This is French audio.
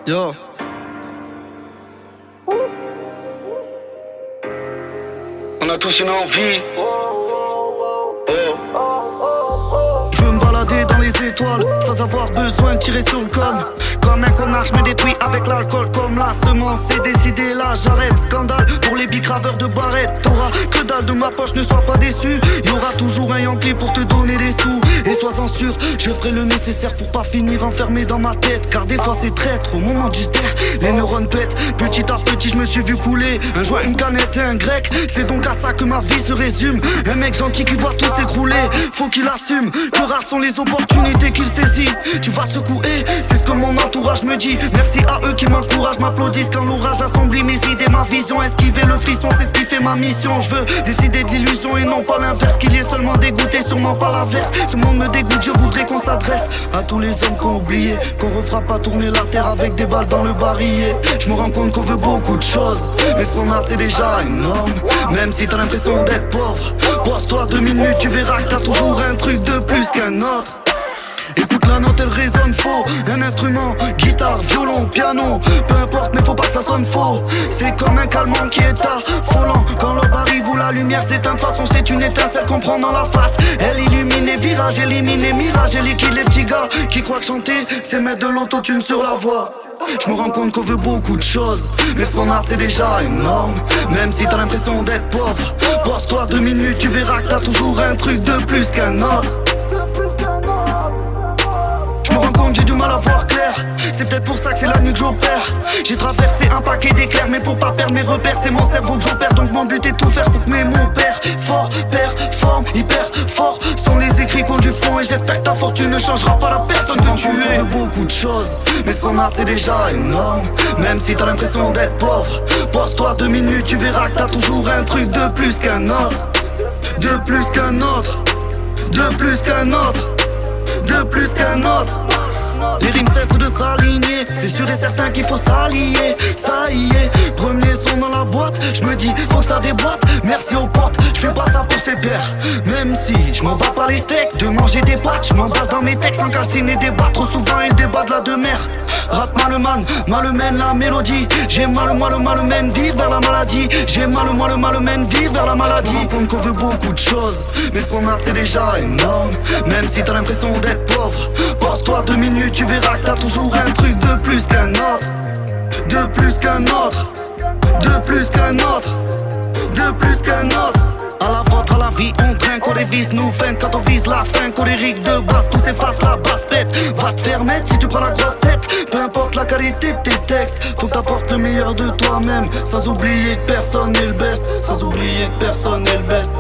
Yo. On a tous une envie. Je veux me balader dans les étoiles sans avoir besoin de tirer sur le col. Comme un connard, je me détruis avec l'alcool. Comme la semence, c'est décidé là, j'arrête. Scandale pour les bicraveurs de barrettes. T'auras que dalle de ma poche, ne sois pas déçu. Y'aura toujours un Yankee pour te donner des sous. Et sois-en sûr, je ferai le nécessaire pour pas finir enfermé dans ma tête. Car des fois c'est traître, au moment du ster, les neurones pètent. Petit à petit je me suis vu couler. Un joint, une canette et un grec. C'est donc à ça que ma vie se résume. Un mec gentil qui voit tout s'écrouler. Faut qu'il assume que rares sont les opportunités qu'il saisit. Tu vas te secouer, c'est ce que mon entourage me dit. Merci à eux qui m'encouragent, m'applaudissent quand l'orage assombrit mes idées, ma vision. Esquiver le frisson, c'est ce qui fait ma mission. Je veux décider de l'illusion et non pas l'inverse. Qu'il y ait seulement dégoûté, sûrement pas l'inverse. Ce monde me dégoûte, je voudrais qu'on s'adresse à tous les hommes qu'on oublié, qu'on refera pas tourner la terre avec des balles dans le barillet. Je me rends compte qu'on veut beaucoup de choses, mais ce qu'on a c'est déjà énorme. Même si t'as l'impression d'être pauvre, pose-toi 2 minutes, tu verras que t'as toujours un truc de plus qu'un autre. Écoute la note, elle résonne faux. Un instrument, guitare, violon, piano, peu importe mais faut pas que ça sonne faux. C'est comme un calmant qui est affolant. Quand l'aube arrive ou la lumière s'éteint, de toute façon c'est une étincelle qu'on prend dans la face. Elle illumine les virages, élimine les mirages. Elle liquide les petits gars qui croient que chanter c'est mettre de l'autotune sur la voix. Je me rends compte qu'on veut beaucoup de choses, mais ce qu'on a c'est déjà énorme. Même si t'as l'impression d'être pauvre, pose-toi 2 minutes, tu verras que t'as toujours un truc de plus qu'un autre. Je me rends compte, j'ai du mal à voir clair. C'est peut-être pour ça que c'est la nuit que j'opère. J'ai traversé un paquet d'éclairs, mais pour pas perdre mes repères, c'est mon cerveau que j'opère. Donc mon but est de tout faire pour que mon père fort, performe, hyper fort. Sont les écrits qu'on du fond et j'espère que ta fortune ne changera pas la personne que tu es. On veut beaucoup de choses, mais ce qu'on a c'est déjà énorme. Même si t'as l'impression d'être pauvre, pose-toi 2 minutes, tu verras que t'as toujours un truc de plus qu'un autre. De plus qu'un autre. De plus qu'un autre. De plus qu'un autre. Les rimes cessent de s'aligner, c'est sûr et certain qu'il faut s'allier. Ça y est, premier son dans la boîte, je me dis faut que ça déboîte. Merci aux potes, je fais pas ça pour ses pères. Même si je m'en bats pas les steaks, de manger des pâtes, je m'emballe dans mes textes sans calciner des bas. Trop souvent il débat de la demeure. Rap maleman, malmène la mélodie. J'ai mal, moi le malmène, vivre vers la maladie. J'ai mal, moi le malmène, vivre vers la maladie. Je me rends compte qu'on veut beaucoup de choses, mais ce qu'on a c'est déjà énorme. Même si t'as l'impression d'être pauvre, pose-toi 2 minutes, tu verras que t'as toujours un truc de plus qu'un autre. De plus qu'un autre. De plus qu'un autre. De plus qu'un autre. À la vôtre, à la vie, on trinque, on révise, nous fin quand on vise la fin. Colérique de base, tout s'efface, la basse pète. Va te faire mettre si tu prends la grosse tête. Peu importe la qualité de tes textes, faut que t'apportes le meilleur de toi-même. Sans oublier que personne n'est le best. Sans oublier que personne n'est le best.